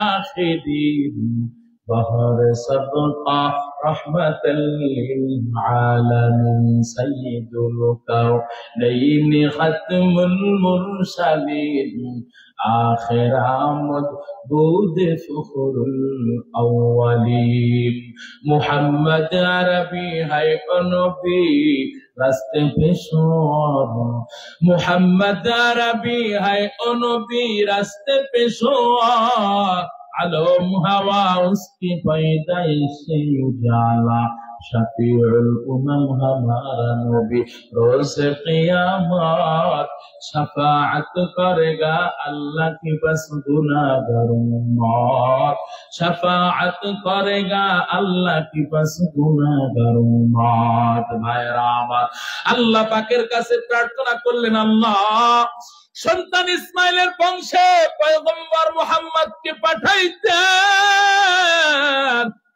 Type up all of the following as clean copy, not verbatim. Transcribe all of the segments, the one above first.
आखिरीन बहर सबका रहमतल लिल आलमीन सय्यदुल कौनैन खत्मुल मुरसलीन आखिर आमद दूद फखरुल अव्वलीन मुहम्मद अरबी है नबी रास्ते पेशोर मुहम्मद अरबी है नबी रास्ते पेशोर आलम हवा उसकी पैदाइश से उजाला शफीउल उमम हमारा नबी रोज क़यामत शफाअत करेगा अल्लाह के पास गुनाहगार उम्मत शफाअत करेगा अल्लाह के पास गुनाहगार उम्मत भाईरा আমার আল্লাহ পাকের কাছে প্রার্থনা করলেন আল্লাহ সন্তান ইসমাইলের বংশে পয়গম্বর মুহাম্মদকে পাঠাইতেন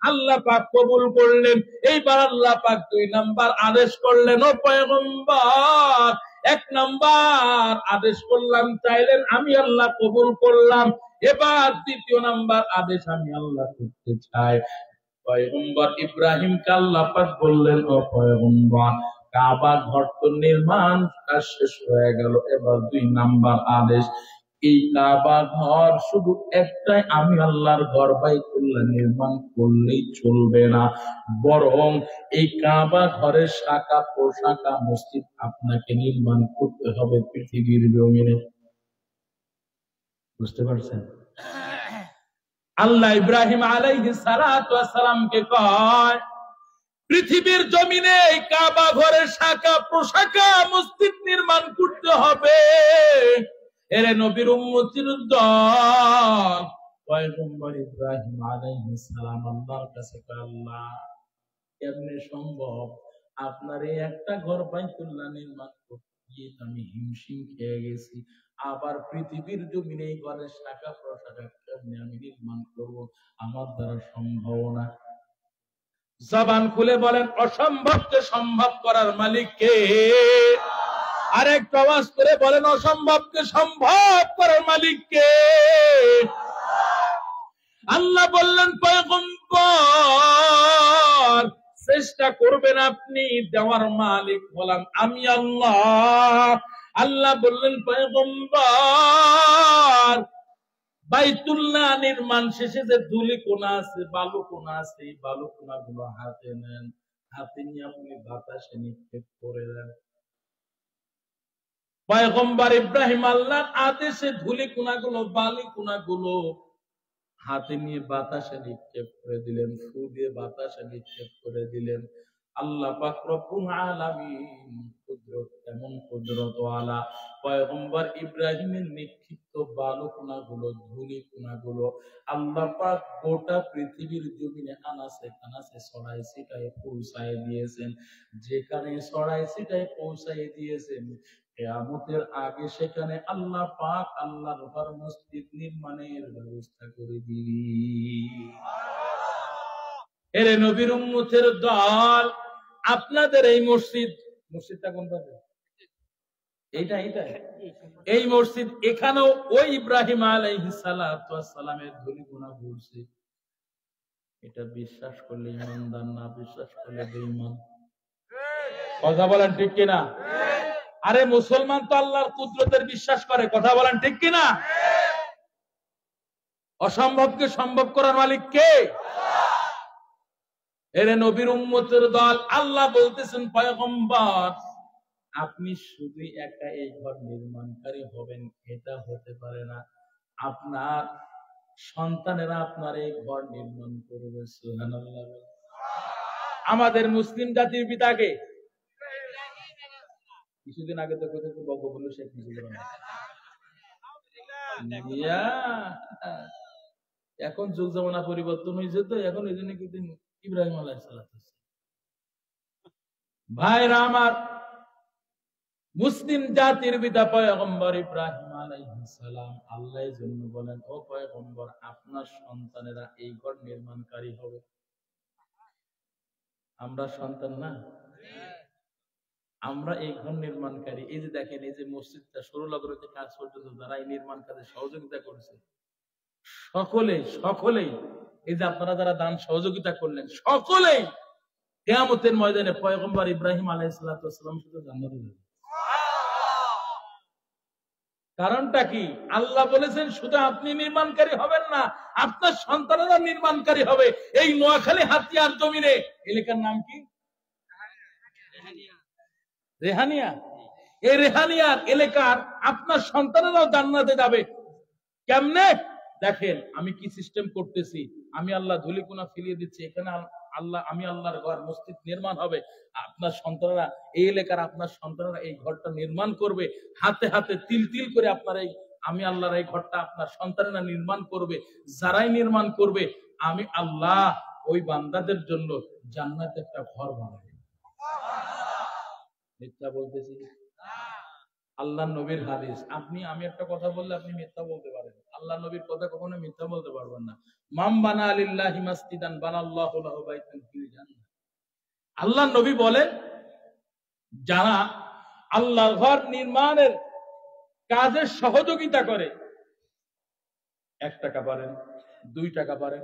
আল্লাহ পাক কবুল করলেন এইবার আল্লাহ পাক দুই নাম্বার আদেশ করলেন ও পয়গম্বর এক নাম্বার আদেশ করলাম চাইলেন আমি আল্লাহ কবুল করলাম এবার দ্বিতীয় নাম্বার আদেশ আমি আল্লাহ করতে চাই পয়গম্বর ইব্রাহিমকে আল্লাহ পাক বললেন ও পয়গম্বর কাবা ঘর তো নির্মাণ কাজ শেষ হয়ে গেল এবার দুই নাম্বার আদেশ এই কাবা ঘর শুধু একটাই আমি আল্লাহর ঘর বাইতুল্লাহ নির্মাণ করলেই চলবে না বরং এই কাবা ঘরের শাখা প্রশাখা মসজিদ আপনাকে নির্মাণ করতে হবে পৃথিবীর জমিনে বুঝতে পারছেন আল্লাহ ইব্রাহিম আলাইহিস সালাতু ওয়াস সালামকে কয় পৃথিবীর জমিনে এই কাবা ঘরের শাখা প্রশাখা মসজিদ নির্মাণ করতে হবে এরে নবীর উম্মতির দল পয়গম্বর ইব্রাহিম আলাইহিস সালাম আল্লাহর কাছে কয় আল্লাহ কেমনে সম্ভব আপনার এই একটা ঘর বাইতুল্লাহ নির্মাণ করতে গিয়ে আমি হিমশিম খেয়ে গেছি আবার পৃথিবীর জমিনে এই ঘরের শাখা প্রশাখা কেমনে আমি নির্মাণ করব আমার দ্বারা সম্ভব না জবান খুলে বলেন অসম্ভবকে সম্ভব করার মালিক কে আরেক আওয়াজ করে বলেন অসম্ভবকে সম্ভব করার মালিক কে আল্লাহ বললেন পয়গম্বর চেষ্টা করবেন আপনি দেওয়ার মালিক বললাম আমি আল্লাহ আল্লাহ বললেন পয়গম্বর বাইতুল্লাহ নির্মাণ শেষে যে ধুলি কোনা আছে বালু কোনা আছে এই বালু কোনা গুলো হাতে নেন হাতে নিয়ে আপনি বাতাসে নিক্ষেপ করে দেন পয়গম্বর ইব্রাহিম আল্লাহর আদেশে ধুলি কোনা গুলো বালি কোনা গুলো হাতে নিয়ে বাতাসে নিক্ষেপ করে দিলেন ফু দিয়ে বাতাসে নিক্ষেপ করে দিলেন আল্লাহ পাক রব্বুল আলামিন কুদরত এমন কুদরত ওয়ালা পয়গম্বর ইব্রাহিমের নিক্ষিপ্ত বালু কোনাগুলো ধুলি কোনাগুলো আল্লাহ পাক গোটা পৃথিবীর জমিনে আনাসে কানাসে ছড়াই ছিটায় পৌঁছায় দিয়েছেন যেখানে ছড়াই ছিটায় পৌঁছায় দিয়েছেন কিয়ামতের আগে সেখানে আল্লাহ পাক আল্লাহর ঘর মসজিদ নির্মাণের ব্যবস্থা করে দিবেন এরে নবীর উম্মতের দল আপনাদের এই মসজিদটা কোনটা এইটা এই মসজিদ এখানেও ওই ইব্রাহিম আলাইহিস সালাতু ওয়াস সালামের ধূলিকণা পড়ছে এটা বিশ্বাস করলে ঈমানদার না বিশ্বাস করলে বেঈমান কথা বলেন ঠিক কিনা আরে মুসলমান তো আল্লাহর কুদরতের বিশ্বাস করে কথা বলেন ঠিক কিনা অসম্ভবকে সম্ভব করার মালিক কে এরে নবীর উম্মতের দল আল্লাহ বলতেছেন পয়গম্বর আপনি শুধু একা এই ঘর নির্মাণকারী হবেন এটা হতে পারে না আপনার সন্তানেরা আপনার এই ঘর নির্মাণ করবে সুবহানাল্লাহ আমাদের মুসলিম জাতির পিতাকে কিছুদিন আগে তো কথা বঙ্গবন্ধু শেখ মুজিবুর রহমান এখন যুগ জামানা পরিবর্তন হয়েছে তো এখন এই জন্য কিন্তু ইব্রাহিম আলাইহিস সালাম ভাইরা আমার মুসলিম জাতির পিতা পয়গম্বর ইব্রাহিম আলাইহিস সালাম আল্লাহর জন্য বলেন ও পয়গম্বর আপনার সন্তানেরা এই ঘর নির্মাণকারী হবে আমরা সন্তান না আমরা এই ঘর নির্মাণকারী এই যে দেখেন এই যে মসজিদটা শুরু লগ্ন থেকে কাজ পর্যন্ত যারা এই নির্মাণ কাজে সহযোগিতা করেছে সকলেই এই যে আপনারা যারা দান সহযোগিতা করলেন, সকলেই কিয়ামতের ময়দানে পয়গম্বর ইব্রাহিম আলাইহিস সালাম শুধু জান্নাতে যাবে। কারণটা কি? আল্লাহ বলেছেন শুধু আপনি নির্মাণকারী হবেন না, আপনার সন্তানেরা নির্মাণকারী হবে। এই নোয়াখালী হাতিয়ার জমিনে এলাকার নাম কি? রেহানিয়া। এই রেহানিয়ার এলাকার আপনার সন্তানেরাও জান্নাতে যাবে। কেমনে? দেখেন আমি কি সিস্টেম করতেছি। আমি আল্লাহ ধুলিকুনা ফিরিয়ে দিচ্ছি, এখানে আমি আল্লাহর ঘর মসজিদ নির্মাণ হবে। আপনার সন্তানরা এই এলাকার আপনার সন্তানরা এই ঘরটা নির্মাণ করবে, হাতে হাতে তিল তিল করে আপনার এই আমি আল্লাহর এই ঘরটা আপনার সন্তানেরা নির্মাণ করবে। যারাই নির্মাণ করবে আমি আল্লাহ ওই বান্দাদের জন্য জান্নাতে একটা ঘর বানাবো। মিথ্যা বলতেছি? আল্লাহ নবীর হাদিস। আমি একটা কথা বললে আপনি মিথ্যা বলতে পারেন, আল্লাহ নবীর কথা কখনো মিথ্যা বলতে পারবেন না। মান বানা লিল্লাহি মাসজিদান বানাল্লাহু লাহু বাইতান ফিল জান্নাহ। আল্লাহ নবী বলেন, যারা আল্লাহর ঘর নির্মাণের কাজে সহযোগিতা করে, 1 টাকা পারেন, 2 টাকা পারেন,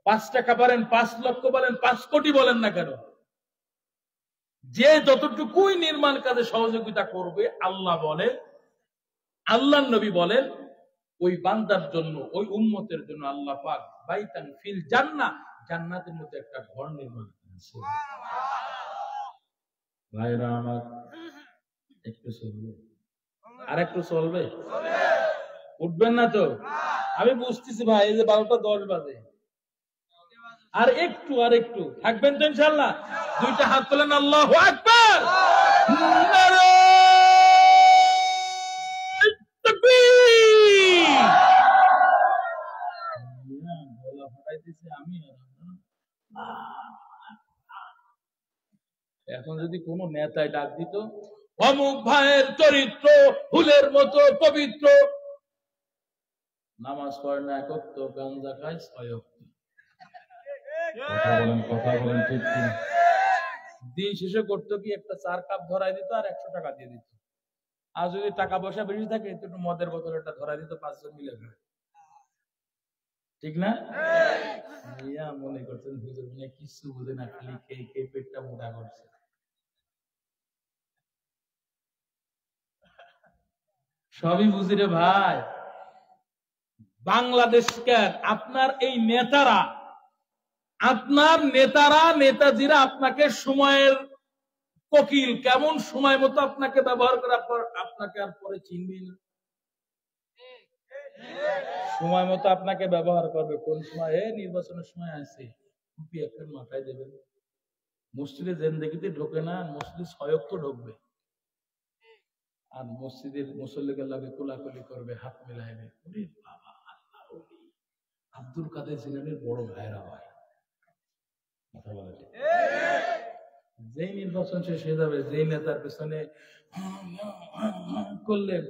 5 টাকা পারেন, 5 লক্ষ বলেন, 5 কোটি বলেন না কেন, যে যতটুকুই নির্মাণ কাজে সহযোগিতা করবে আল্লাহ বলেন, আল্লাহ নবী বলেন, ওই বান্দার জন্য, ওই উম্মতের জন্য আল্লাহ পাক বাইতান ফিল জান্নাহ, জান্নাতের মধ্যে একটা ঘর নির্মাণ করেছেন। ভাইরা আমার, একটু চলবে, আর একটু চলবে, উঠবেন না তো? আমি বুঝতেছি ভাই, এই যে 12টা 10 বাজে, আর একটু থাকবেন তো ইনশাআল্লাহ। 2টা হাত তোলেন, আল্লাহু আকবার। এখন যদি কোন নেতায় ডাক দিত, অমুক ভাইয়ের চরিত্র ফুলের মতো পবিত্র, নামাজ পড়ে না 1 ওয়াক্ত, গাঞ্জা খায় 6 ওয়াক্ত, কথা বলেন ঠিক কি? দিন শেষে করতো কি, একটা 4 কাপ ধরাই দিত আর 100 টাকা দিয়ে দিত। আর যদি টাকা পয়সা বেশি থাকে একটু মদের বোতল একটা ধরাই দিত, 5 জন মিলে খায়। ঠিক না? মনে করছেন হুজুর মানে কিছু বুঝে না, খালি খেয়ে পেটটা মোটা করছে। সবই বুঝি রে ভাই। বাংলাদেশকে আপনার এই নেতাজিরা আপনাকে সময়ের কোকিল, কেমন সময় মতো আপনাকে ব্যবহার করে আপনাকে আর পরে চিনবেই না। সময় মতো আপনাকে ব্যবহার করবে। কোন সময়? নির্বাচনের সময় আছে, টুপি একটা মাথায় দেবেন। মসজিদে জিন্দেগিতে ঢোকে না, মসজিদে 6 ওয়াক্ত ঢুকবে, আর মসজিদের মুসল্লিদের লাগে কোলাকুলি করবে, হাত মিলাইবে। ওরে বাবা, আল্লাহ ওলি আব্দুল কাদের জিলানীর বড় ভাইরা হয়। কথা বলে ঠিক? যেই নির্বাচন শেষ হয়ে যাবে, যেই নেতার পেছনে করলেন,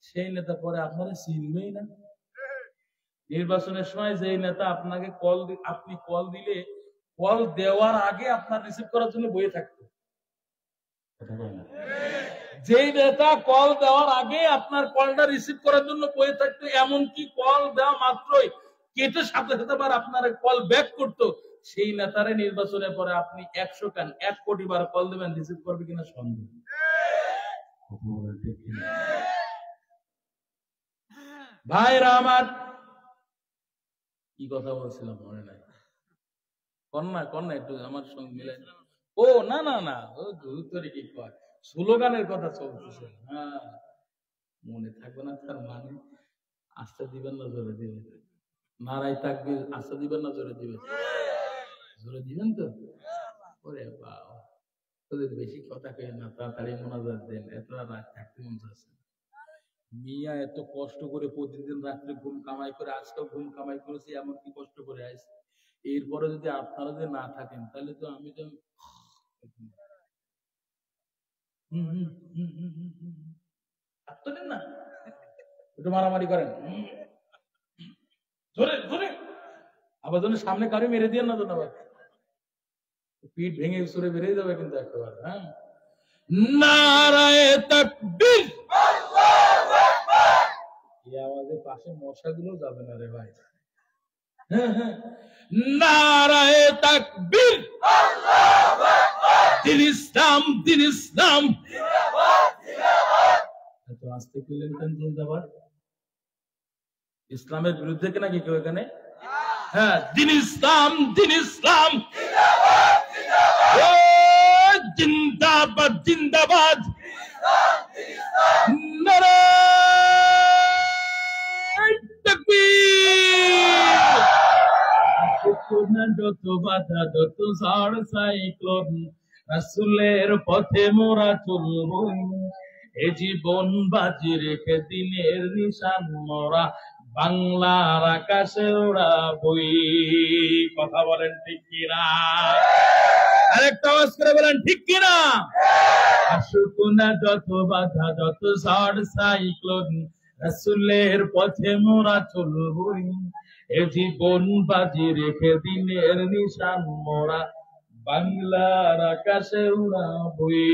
সেই নেতা পরে আপনারা চিনবেই না। নির্বাচনের সময় যেই নেতা আপনাকে আপনি কল দিলে, কল দেওয়ার আগে আপনার রিসিভ করার জন্য বইয়ে থাকতো। যেই নেতা কল দেওয়ার আগে আপনার কলটা রিসিভ করার জন্য বইয়ে থাকতো, এমনকি কল দেওয়া মাত্রই কেটে সাথে সাথে আবার আপনার কল ব্যাক করতো, সেই নেতারে নির্বাচনের পরে আপনি 1 কোটি বার কল দেবেন, রিসিভ করবে কিনা সন্দেহ। ভাইরা আমার, কি কথা বলছিলাম মনে নাই, কন্যা একটু আমার সঙ্গে মিলে। ও না না না, ও গুরুত্বরে কি কয়, স্লোগানের কথা চলতেছে। হ্যাঁ, মনে থাকবে না তার মানে? আস্থা দিবেন না জোরে দিবেন? নারাই থাকবে, আস্থা দিবেন না জোরে দিবেন? জোরে দিবেন তো? ওরে বাবা, তোদের বেশি কথা কই না, তাড়াতাড়ি মোনাজাত দেন, এত রাত থাকতে মন চাচ্ছে। মিয়া এত কষ্ট করে প্রতিদিন রাত্রে ঘুম কামাই করে, আজকেও ঘুম কামাই করেছি, এমন কি কষ্ট করে আসছে। এরপরে যদি আপনারা যে না থাকেন, তাহলে তো আমি তো না, একটু মারামারি করেন ধরে ধরে, আবার যেন সামনে কারো মেরে দিয়ে না, আবার পিঠ ভেঙে সরে বেরিয়ে যাবে কিন্তু একেবারে। হ্যাঁ, নারায়ে তাকবীর। এই আওয়াজে পাশে মশাগুলো যাবে না রে ভাই। নারায়ে তাকবীর, দিন ইসলাম, দিন ইসলাম। এত আস্তে করলেন কেন? জিন্দাবাদ। ইসলামের বিরুদ্ধে কিনা কি কেউ এখানে? হ্যাঁ, দিন ইসলাম, দিন ইসলাম, জিন্দাবাদ, জিন্দাবাদ। নারায়ে তাকবীর। যত বাধা, যত ঝড় সাইক্লোন, রাসূলের পথে মোরা চলবো। এ জীবন বাজি রেখে দিনের নিশান মোরা বাংলার আকাশে ওড়াবই। কথা বলেন ঠিক কিনা? আরেকটা আওয়াজ করে বলেন ঠিক কিনা? আসুক না যত বাধা, যত ঝড় সাইক্লোন, রাসূলের পথে মোরা চলবই। এ জীবন বাজি রেখে দিনের নিশান মোরা বাংলার আকাশে উড়াবই।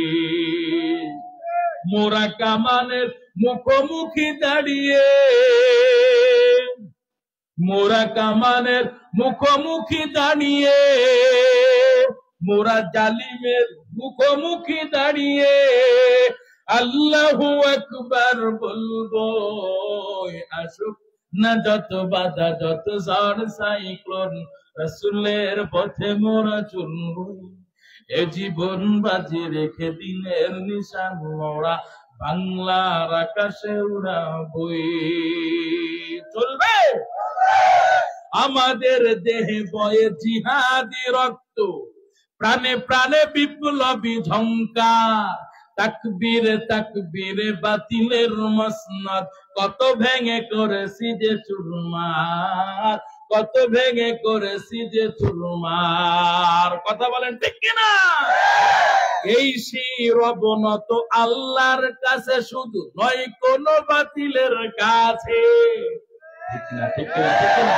মোরা কামানের মুখোমুখি দাঁড়িয়ে, মোরা কামানের মুখোমুখি দাঁড়িয়ে, মোরা জালিমের মুখোমুখি দাঁড়িয়ে আল্লাহু আকবার বলবো। আসুক না যত বাধা, যত ঝড় সাইক্লোন, রাসূলের পথে মোরা চলবো। এ জীবন বাজি রেখে দিনের নিশান মোরা বাংলার আকাশে উড়াবই। চলবে আমাদের দেহে বয়ে জিহাদি রক্ত, প্রাণে প্রাণে বিপ্লবী ঝংকার। তাকবীরে তাকবীরে বাতিলের মসনদ, কত ভেঙে করেছি যে চুরমার, কত ভেঙে করেছি যে চুরমার। কথা বলেন ঠিক কিনা? এই শির অবনত আল্লাহর কাছে, শুধু নয় কোন বাতিলের কাছে। ঠিক না? ঠিক না? ঠিক না?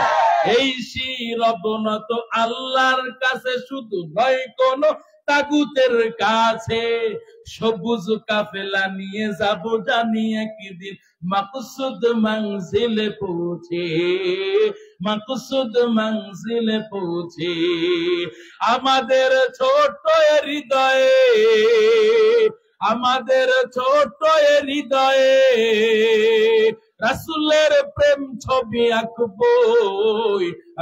এই শির অবনত আল্লাহর কাছে, শুধু নয় কোন তাগুতের কাছে। সবুজ কাফেলা নিয়ে যাব জানি একদিন মাকসুদ মঞ্জিলে পৌঁছে, মাকসুদ মঞ্জিলে পৌঁছে। আমাদের ছোট হৃদয়ে, আমাদের ছোট হৃদয়ে রাসূলের প্রেম ছবি আঁকবো।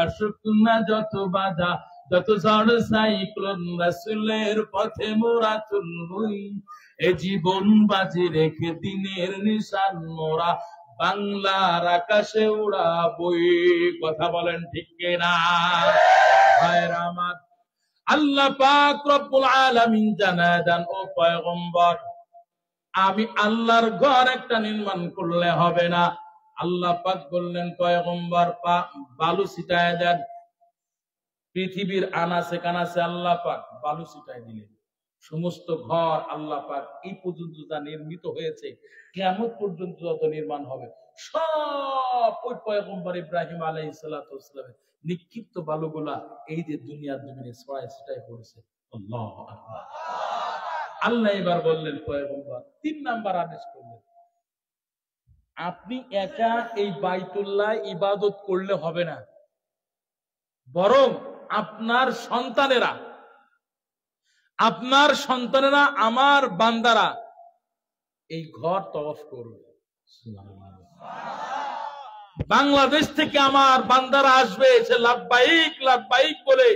আসুক না যত বাধা, যত ঝড় সাইক্লোন, রাসূলের পথে মোরা চলবই। এ জীবন বাজি রেখে দিনের নিশান মোরা বাংলার আকাশে উড়াবই। কথা বলেন ঠিক কিনা? ভাইরা আমার, আল্লাহ পাক রব্বুল আলামিন জানায় দেন, ও পয়গম্বর, আমি আল্লাহর ঘর একটা নির্মাণ করলে হবে না। আল্লাহ পাক বললেন, পয়গম্বর বালু ছিটায় দেন। পৃথিবীর আনাচে কানাচে আল্লাহ পাক বালু ছিটায় দিলেন। সমস্ত ঘর আল্লাহ পাক এই পর্যন্ত যা নির্মিত হয়েছে, কিয়ামত পর্যন্ত যত নির্মাণ হবে, সব ওই পয়গম্বর ইব্রাহিম আলাইহিস সালাতু ওয়াস সালামের নিক্ষিপ্ত বালুগুলা এই যে দুনিয়ার জমিনে ছড়ায় ছিটায় পড়েছে। আল্লাহু আকবার। আল্লাহ এবার বললেন, পয়গম্বর 3 নাম্বার আদেশ করলেন, আপনি একা এই বাইতুল্লাহ ইবাদত করলে হবে না, বরং আপনার সন্তানেরা, আপনার সন্তানেরা, আমার বান্দারা এই ঘর তওয়াফ করবে। বাংলাদেশ থেকে আমার বান্দারা আসবে, সে লাব্বাইক লাব্বাইক বলে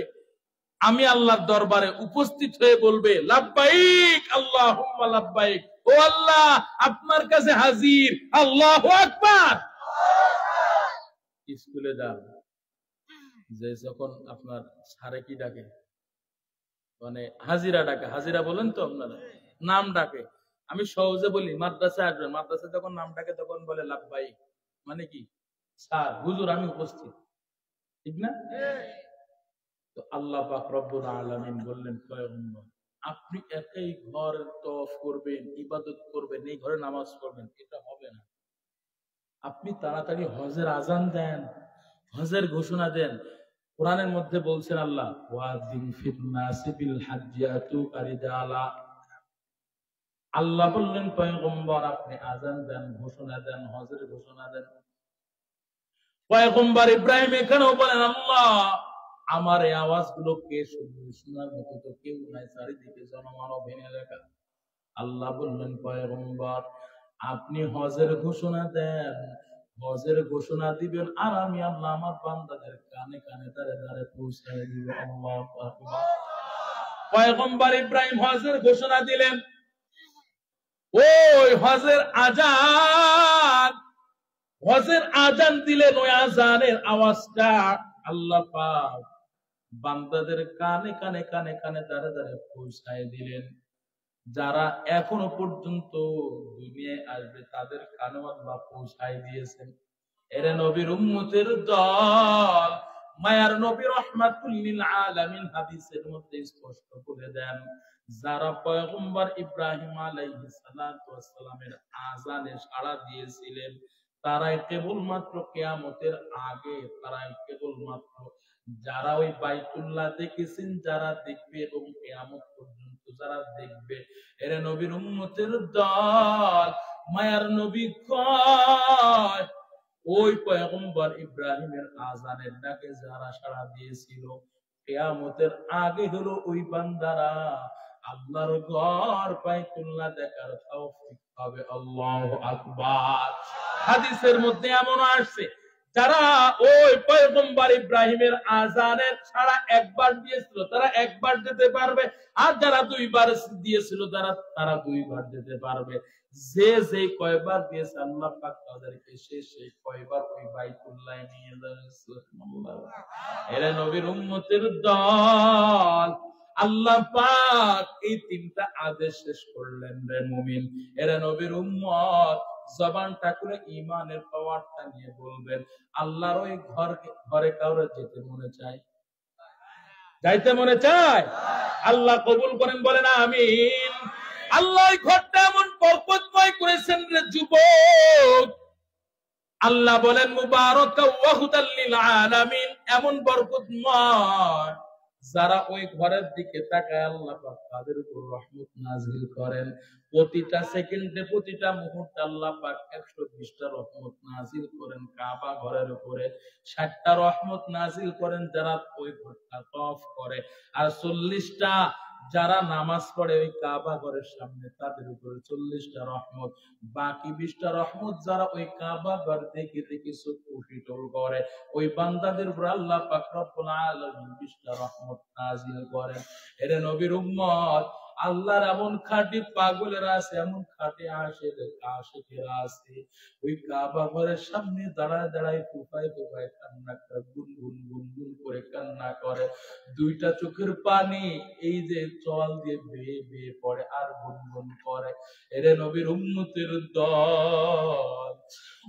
আমি আল্লাহর দরবারে উপস্থিত হয়ে বলবে, লাব্বাইক আল্লাহুম্মা লাব্বাইক, ও আল্লাহ আপনার কাছে হাজির। আল্লাহু আকবার। স্কুলে যান, যে যখন আপনার স্যারে কি ডাকে, মানে হাজিরা ডাকে, হাজিরা বলেন তো আপনারা, নাম ডাকে। আমি সহজে বলি, মাদ্রাসায় আসবেন, মাদ্রাসায় যখন নাম ডাকে তখন বলে লাব্বাইক, মানে কি, স্যার হুজুর আমি উপস্থিত, ঠিক না? তো আল্লাহ পাক রব্বুল আলামিন বললেন, পয়গম্বর আপনি একাই ঘর তওয়াফ করবেন, ইবাদত করবেন, এই ঘরে নামাজ পড়বেন, এটা হবে না। আপনি তাড়াতাড়ি হজের আজান দেন, হজের ঘোষণা দেন। কোরআনের মধ্যে বলছেন আল্লাহ, ওয়াযিন ফিন নাসি বিল হাজ্জি আতুকা রিজালা। আল্লাহ বললেন, পয়গম্বর আপনি আজান দেন, ঘোষণা দেন, হজের ঘোষণা দেন। পয়গম্বর ইব্রাহিম এখানেও বলেন, আল্লাহ আমার এই আওয়াজগুলো কে শুনবে? শোনার মতো তো কেউ নাই, চারিদিকে জনমানব এনে লেখা। আল্লাহ বললেন, পয়গম্বর আপনি হজের ঘোষণা দেন, হজের ঘোষণা দিবেন, আর আমি আল্লাহ আমার বান্দাদের কানে কানে দাঁড়ে দাঁড়ে পৌঁছায় দিব। আল্লাহু আকবার। পয়গম্বর ইব্রাহিম হজের ঘোষণা দিলেন, ওই হজের আজান দিলেন, ওই আজানের আওয়াজটা আল্লাহ পাক বান্দাদের কানে কানে কানে কানে দাঁড়ে দাঁড়ে পৌঁছায় দিলেন। যারা এখনো পর্যন্ত দুনিয়ায় আসবে তাদের কানেও আল্লাহ পৌঁছায় দিয়েছেন। এর নবীর উম্মতের দল, মায়ার নবী রাহমাতুল লিল আলামিন হাদিসের মধ্যে স্পষ্ট করে দেন, যারা পয়গম্বর ইব্রাহিম আলাইহিস সালাতু ওয়াস সালামের আযানে সাড়া দিয়েছিলেন, তারাই কেবলমাত্র কিয়ামতের আগে, তারাই কেবলমাত্র যারা ওই বাইতুল্লাহ দেখেছেন, যারা দেখবে এবং কিয়ামত পর্যন্ত যারা দেখবে, এর নবীর উম্মতের দল, মায়ার নবী কয় ওই পয়গম্বর ইব্রাহিমের আযানের ডাকে যারা সাড়া দিয়েছিল, কিয়ামতের আগে হলো ওই বান্দারা আল্লাহর ঘর বাইতুল্লাহ দেখার তৌফিক পাবে। আল্লাহু আকবার। হাদিসের মধ্যে এমন আসছে, যারা ওই পয়গম্বর ইব্রাহিমের আযানের সাড়া একবার দিয়েছিল তারা একবার যেতে পারবে, আর যারা দুইবার দিয়েছিল তারা দুইবার যেতে পারবে। যে যে কয়বার দিয়েছে আল্লাহ পাক তাদেরকে সেই কয়বার ওই বাইতুল্লাহ নিয়ে যাবে। সুবহানাল্লাহ। এরা নবীর উম্মতের দল, আল্লাহ পাক এই তিনটা আদেশ শেষ করলেন, রে মুমিন এরা নবীর উম্মত জবানটা করে ঈমানের পাওয়ারটা নিয়ে বলবেন, আল্লাহর ওই ঘরে কাউরে যেতে মনে চায়? যাইতে মনে চায়? আল্লাহ কবুল করেন, বলেন আমিন। আল্লাহ ঘরটা এমন বরকতময় করেছেন রে যুবক, আল্লাহ বলেন মুবারাকা ওয়া হুদাল লিল আলামিন, এমন বরকতময় যারা ওই ঘরের দিকে তাকায় আল্লাহ পাক তাদের উপর রহমত নাযিল করেন। প্রতিটা সেকেন্ডে প্রতিটা মুহূর্তে আল্লাহ পাক 120টা রহমত নাযিল করেন কাবা ঘরের উপরে, 60টা রহমত নাযিল করেন যারা ওই ঘরটা তওয়াফ করে, আর 40টা যারা নামাজ পড়ে ওই কাবা ঘরের সামনে তাদের উপরে 40টা রহমত। বাকি 20টা রহমত যারা ওই কাবা ঘর দেখে দেখে চক্ষু শীতল করে, ওই বান্দাদের উপর আল্লাহ পাক রব্বুল আলামিন 20টা রহমত নাযিল করেন। এর নবীর উম্মত, আল্লাহর এমন খাঁটি পাগলেরা আছে, এমন খাঁটি আশিকেরা আছে, ওই কাবা ঘরের সামনে দাঁড়ায় দাঁড়ায় ফুফায় ফুফায় কান্না করে, গুনগুন গুনগুন করে কান্না করে, দুইটা চোখের পানি এই যে চল দিয়ে বেয়ে বেয়ে পড়ে আর গুনগুন করে। এর নবীর উম্মতের দল,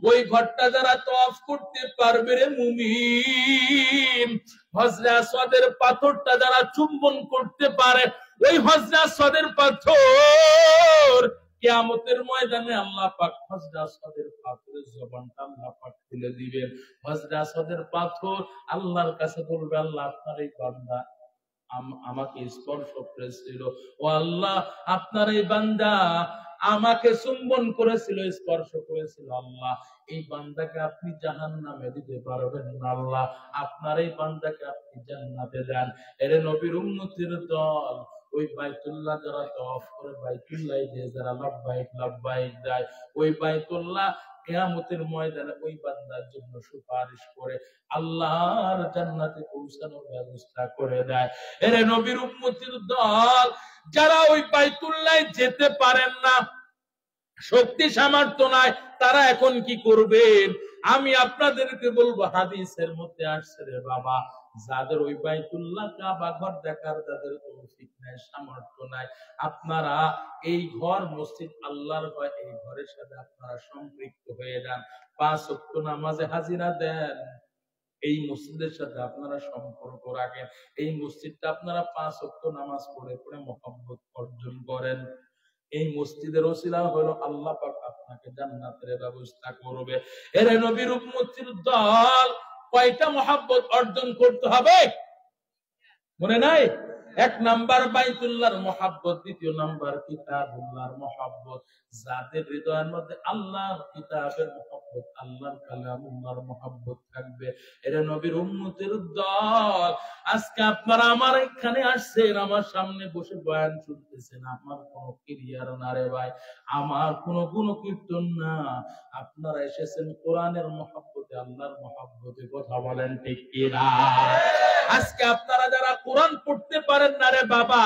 ওই ঘরটা যারা তওয়াফ করতে পারবে রে মুমিন, হজরে আসওয়াদের পাথরটা যারা চুম্বন করতে পারে, ওই হজরে আসওয়াদের পাথর কিয়ামতের ময়দানে আল্লাহ পাক হজরে আসওয়াদের পাথরের জবানটা আল্লাহ পাক খুলে দিবেন। হজরে আসওয়াদের পাথর আল্লাহর কাছে বলবে, আল্লাহ আপনার এই বান্দা আমাকে স্পর্শ করেছিল, ও আল্লাহ আপনার এই বান্দা আমাকে চুম্বন করেছিল, স্পর্শ করেছিল, আল্লাহ এই বান্দাকে আপনি জাহান্নামে দিতে পারবেন না, আল্লাহ আপনার এই বান্দাকে আপনি জান্নাতে দেন। এর নবীর উম্মতের দল, ওই বাইতুল্লাহ যারা তওয়াফ করে, বাইতুল্লাহ যে যারা লাব্বাইক লাব্বাইক দেয়, ওই বাইতুল্লাহ কিয়ামতের ময়দানে ওই বান্দার জন্য সুপারিশ করে আল্লাহর জান্নাতে পৌঁছানোর ব্যবস্থা করে দেয়। এর নবীর উম্মতের দল, যারা ওই বাইতুল্লাহ যেতে পারেন না, শক্তি সামর্থ্য নাই, তারা এখন কি করবেন? আমি আপনাদেরকে বলবো, হাদিসের মধ্যে আসছে রে বাবা, যাদের ওই বাইতুল্লাহ কাবা ঘর দেখার যাদের তৌফিক নাই, সামর্থ্য নাই, আপনারা এই ঘর মসজিদ আল্লাহর হয়, এই ঘরের সাথে আপনারা সম্পৃক্ত হয়ে যান, 5 ওয়াক্ত নামাজে হাজিরা দেন, এই মসজিদের সাথে আপনারা সম্পর্ক রাখেন, এই মসজিদটা আপনারা 5 ওয়াক্ত নামাজ পড়ে পড়ে মহব্বত অর্জন করেন। এই মসজিদের ওসিলা হলো আল্লাহ পাক আপনাকে জান্নাতের ব্যবস্থা করবে। এর নবীর উম্মতের দল, কয়টা মহব্বত অর্জন করতে হবে মনে নাই? এক নাম্বার বাইতুল্লাহর মহব্বত, দ্বিতীয় নাম্বার কিতাবুল্লাহর মহব্বত। যাদের হৃদয়ের মধ্যে আল্লাহর কিতাবের মহব্বত, আল্লাহর কালামুল্লাহর মহব্বত থাকবে, এরা নবীর উম্মতের দল। আজকে আপনারা আমার এখানে আসছেন, আমার সামনে বসে বয়ান শুনতেছেন, আমার কোনো ক্রিয়ার না রে ভাই, আমার কোনো গুণকীর্তন না। আপনারা এসেছেন কোরআনের মহব্বতে, আল্লাহর মহব্বতে। কথা বলেন ঠিক কিনা? আজকে আপনারা যারা কোরআন পড়তে পারেন না রে বাবা,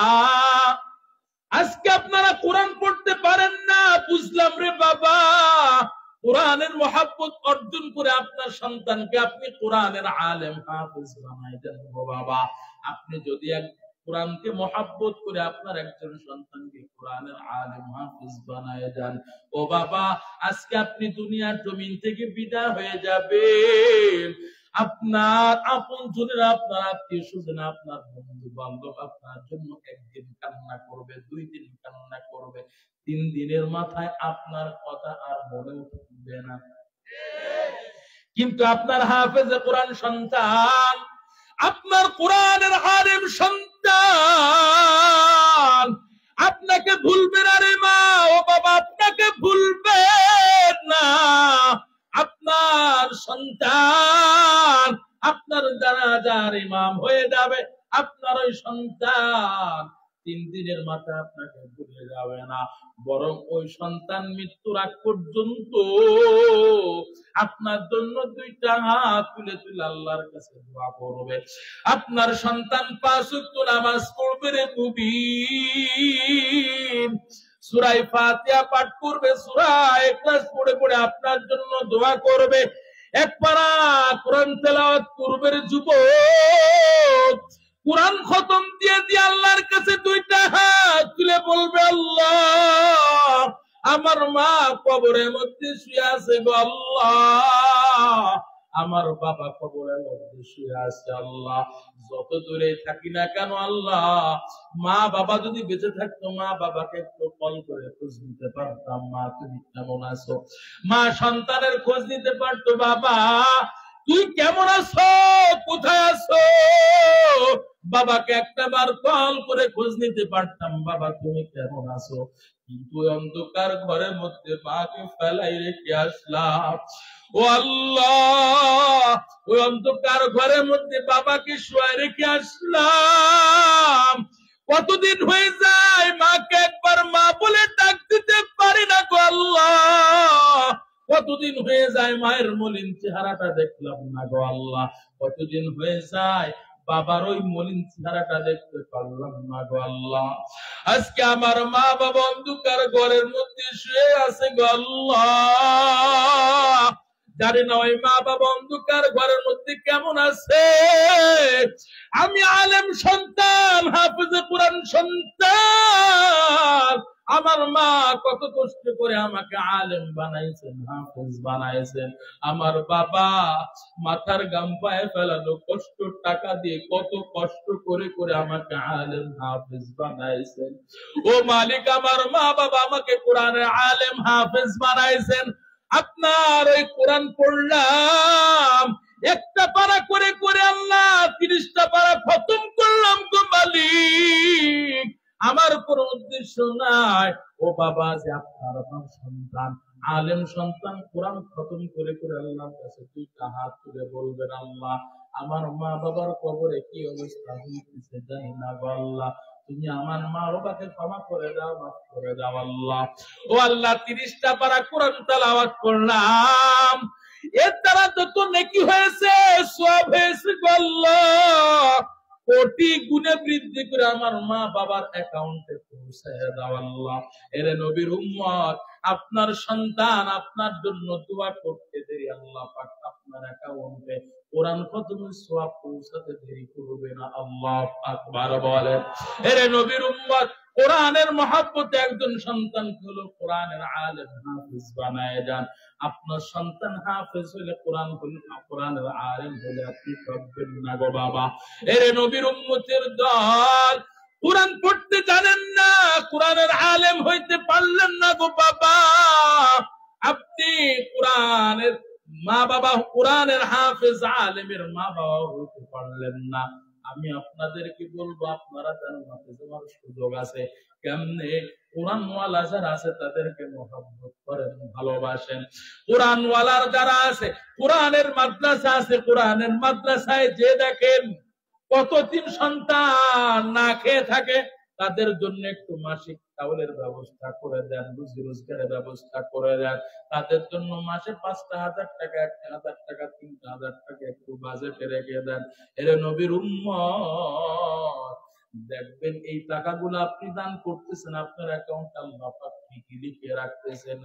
আজকে আপনারা কোরআন পড়তে পারেন না, বুঝলাম রে বাবা। কোরআনের মহব্বত অর্জন করে আপনার সন্তানকে আপনি কোরআনের আলেম হাফেজ বানাই দেন গো বাবা। আপনি যদি এক কোরআনকে মহব্বত করে আপনার একজন সন্তানকে কোরআনের আলেম হাফেজ বানায় যান, ও বাবা, আজকে আপনি দুনিয়ার জমিন থেকে বিদায় হয়ে যাবেন। আপনার আপনজনেরা, আপনার আত্মীয় স্বজন, আপনার বন্ধু বান্ধব আপনার জন্য একদিন কান্না করবে, 2 দিন কান্না করবে, 3 দিনের মাথায় আপনার কথা আর মনেও থাকবে না। কিন্তু আপনার হাফেজে কোরআন সন্তান, আপনার কোরআনের আলেম সন্তান আপনাকে ভুলবে না রে মা, ও বাবা, আপনাকে ভুলবে না। আপনার সন্তান আপনার জানাজার ইমাম হয়ে যাবে, আপনার ওই সন্তান 3 দিনের মাথায় আপনাকে ভুলে যাবে না, বরং ওই সন্তান মৃত্যুর আগ পর্যন্ত আপনার জন্য 2টা হাত তুলে তুলে আল্লাহর কাছে দোয়া করবে। আপনার সন্তান 5 ওয়াক্ত নামাজ পড়বে রে মুবিন, সূরা ফাতিহা পাঠ করবে, সূরা ইখলাস পড়ে পড়ে আপনার জন্য দোয়া করবে, এক পারা কোরআন তেলাওয়াত করবে রে যুবক। কোরআন খতম দিয়ে দিয়ে আল্লাহর কাছে 2টা হাত তুলে বলবে, আল্লাহ, আমার মা কবরের মধ্যে শুয়ে আছে গো আল্লাহ, আমার বাবা কবরের মধ্যে শুয়ে আছে আল্লাহ, যত দূরে থাকি না কেন আল্লাহ, মা বাবা যদি বেঁচে থাকতো, মা বাবাকে একটু কল করে খোঁজ নিতে পারতাম, মা তুমি কেমন আছো। মা সন্তানের খোঁজ নিতে পারতো, বাবা তুই কেমন আছো, কোথায় আছো। বাবাকে একটা বার কল করে খোঁজ নিতে পারতাম, বাবা তুমি কেমন আছো। কিন্তু অন্ধকার ঘরের মধ্যে মাকে ফেলাই রেখে আসলাম, ও আল্লাহ, ওই অন্ধকার ঘরের মধ্যে বাবাকে শুয়ে রেখে আসলাম। কতদিন হয়ে যায় মাকে একবার মা বলে ডাক দিতে পারি না গো আল্লাহ। কতদিন হয়ে যায় মায়ের মলিন চেহারাটা দেখলাম না গো আল্লাহ। কতদিন হয়ে যায় বাবার ওই মলিন চেহারাটা দেখতে পারলাম না গো আল্লাহ। আজকে আমার মা বাবা অন্ধকার ঘরের মধ্যে শুয়ে আছে গো আল্লাহ। জানি না ওই মা বাবা অন্ধকার ঘরের মধ্যে কেমন আছে। আমি আলেম সন্তান, হাফেজে কোরআন সন্তান, আমার মা কত কষ্ট করে আমাকে আলেম বানাইছেন, হাফেজ বানাইছেন। আমার বাবা মাথার গাম পায়ে ফেলানো কষ্ট টাকা দিয়ে কত কষ্ট করে করে আমাকে আলেম হাফেজ বানাইছেন। ও মালিক, আমার মা বাবা আমাকে কোরআনের আলেম হাফেজ বানাইছেন। আপনার ওই কোরআন পড়লাম, একটা পারা করে করে আল্লাহ 30টা পারা খতম করলাম গো মালিক। আমার কোন উদ্দেশ্য নাই ও বাবা যে আপনার সন্তান, আলেম সন্তান কোরআন খতম করে করে আল্লাহর কাছে 2টা হাত তুলে বলবেন, আল্লাহ আমার মা বাবার কবরে কি অবস্থা হইতেছে জানি না গো আল্লাহ, তুমি আমার মা বাবাকে ক্ষমা করে দাও, মাফ করে দাও আল্লাহ। ও আল্লাহ, 30টা পারা কোরআন তেলাওয়াত করলাম, এর দ্বারা যত নেকি হয়েছে, সওয়াব হয়েছে গো আল্লাহ, কোটি গুণে বৃদ্ধি করে আমার মা বাবার অ্যাকাউন্টে পৌঁছায় দাও আল্লাহ। এরে নবীর উম্মত, আপনার সন্তান আপনার জন্য দোয়া করতে দেরি, আল্লাহ পাক আপনার অ্যাকাউন্টে কোরআন খতমের সওয়াব পৌঁছাতে দেরি করবে না। আল্লাহু আকবার বলেন। এরে নবীর উম্মত, কোরআনের মহব্বতে একজন সন্তান হলো কোরআনের আলেম হাফেজ বানায় যান। আপনার সন্তান হাফেজ হলে, কোরআন হলে, কোরআনের আলেম হলে আপনি পাবেন না গো বাবা। এরে নবীর উম্মতের দল, কোরআন পড়তে জানেন না, কোরআনের আলেম হইতে পারলেন না গো বাবা। আপনি কোরআনের মা বাবা, কোরআনের হাফেজ আলেমের মা বাবা হইতে পারলেন না। আমি আপনাদেরকে বলবো, আপনারা জান্নাতে যাওয়ার সুযোগ আছে। কেমনে? কোরআন ওয়ালা যারা আছে তাদেরকে মহব্বত করেন, ভালোবাসেন। কোরআন ওয়ালার যারা আছে, কোরআনের মাদ্রাসা আছে, কোরআনের মাদ্রাসায় যে দেখেন কত তিন সন্তান না খেয়ে থাকে, তাদের জন্য একটু মাসিক চাউলের ব্যবস্থা করে দেন, রুজি রোজগারের ব্যবস্থা করে দেন। তাদের জন্য মাসে 5,000 টাকা, 1,000 টাকা, 3,000 টাকা একটু বাজেটে রেখে দেন। এর নবীর উম্মত, দেখবেন এই টাকাগুলো আপনি দান করতেছেন, আপনার অ্যাকাউন্ট আল্লাহ পাক ঠিকই লিখে রাখতেছেন।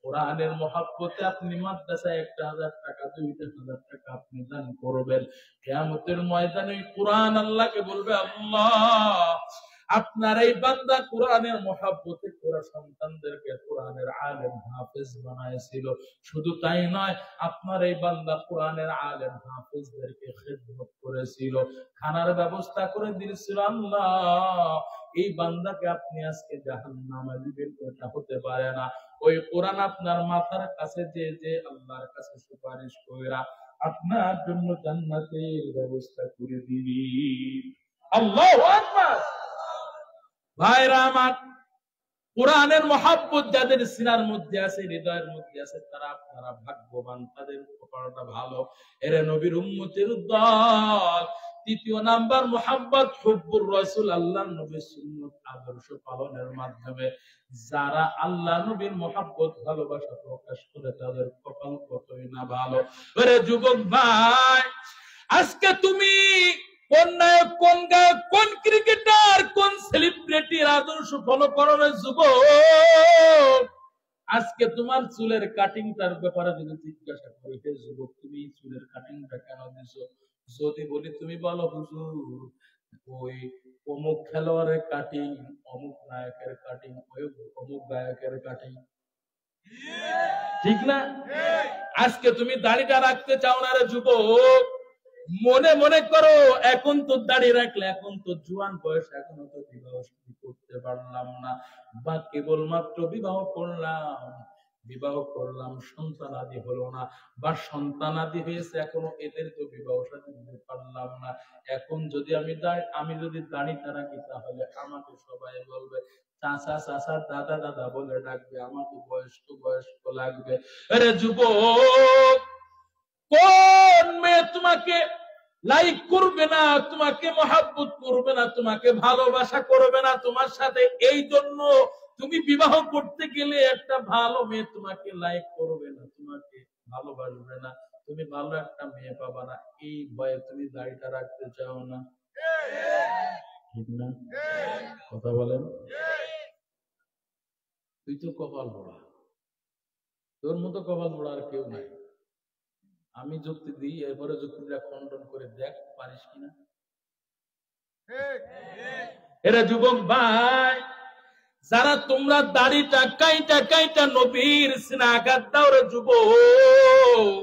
কোরআনের মহব্বতে আপনি মাদ্রাসায় 1,000 টাকা, 2,000 টাকা আপনি দান করবেন। কিয়ামতের ময়দানে কোরআন আল্লাহকে বলবে, আল্লাহ আপনার এই বান্দা কোরআনের মহব্বতে কোরআন সন্তানদেরকে কোরআনের আলেম হাফেজ বানাইছিল। শুধু তাই নয়, আপনার এই বান্দা কোরআনের আলেম হাফেজদেরকে খিদমত করেছিল, খানার ব্যবস্থা করে দিয়েছিল। আল্লাহ এই বান্দাকে আপনি আজকে জাহান্নামে দিবেন, এটা হতে পারে না। ওই কোরআন আপনার মাথার কাছে যে আল্লাহর কাছে সুপারিশ কইরা আপনার জন্য জান্নাতের ব্যবস্থা করে দিবি। আল্লাহু আকবার। ভাইরা আমার, কোরআনের মহব্বত যাদের সিনার মধ্যে আছে, হৃদয়ের মধ্যে আছে, তারা আপনারা ভাগ্যবান, তাদের কপালটা ভালো। এর নবীর উম্মতের দল। তৃতীয় নাম্বার, মুহাব্বত হুব্বুর রাসূল, আল্লাহর নবীর সুন্নাত আদর্শ পালনের মাধ্যমে যারা আল্লাহ নবীর মহব্বত ভালোবাসা প্রকাশ করে, তাদের কপাল কতই না ভালো। ওরে যুবক ভাই, আজকে তুমি কোন নায়ক, কোন গায়ক, কোন ক্রিকেটার, কোন সেলিব্রিটির আদর্শ ফলো করো রে যুবক? আজকে তোমার চুলের কাটিংটার ব্যাপারে যদি জিজ্ঞাসা করি, হে যুবক তুমি চুলের কাটিংটা কেন দিছো? যদি বলি, তুমি বলো হুজুর ওই অমুক খেলোয়াড়ের কাটিং, অমুক নায়কের কাটিং, ওই অমুক গায়কের কাটিং, ঠিক না? আজকে তুমি দাড়িটা রাখতে চাও না রে যুবক, মনে মনে করো এখন তো দাঁড়িয়ে রাখলে, এখন তো জোয়ান বয়স, এখনো তো বিবাহ করতে পারলাম না, বা কেবলমাত্র বিবাহ করলাম সন্তান আদি হলো না, বা সন্তান আদি হয়েছে এখনো, এদের তো বিবাহ দিতে পারলাম না। এখন যদি আমি যদি দাঁড়িয়ে রাখি, তাহলে আমাকে সবাই বলবে চাচা চাচা, দাদা দাদা বলে ডাকবে, আমাকে বয়স্ক লাগবে। আরে যুবক, কোন মেয়ে তোমাকে লাইক করবে না, তোমাকে মহব্বত করবে না, তোমাকে ভালোবাসা করবে না তোমার সাথে? এই জন্য তুমি বিবাহ করতে গেলে একটা ভালো মেয়ে তোমাকে লাইক করবে না, তোমাকে ভালোবাসবে না, তুমি ভালো একটা মেয়ে পাবা না, এই ভয়ে তুমি দাড়িটা রাখতে চাও না, ঠিক না? কথা বলেন। তুই তো কপাল পোড়া, তোর মতো কপাল পোড়া আর কেউ নাই। আমি যুক্তি দিই, এরপরে যুক্তিটা খণ্ডন করে দেখ পারিস কিনা। এরা যুবক ভাই, যারা তোমরা দাড়িটা কাইটা নবীর সিনা আঘাত দাও রে যুবক,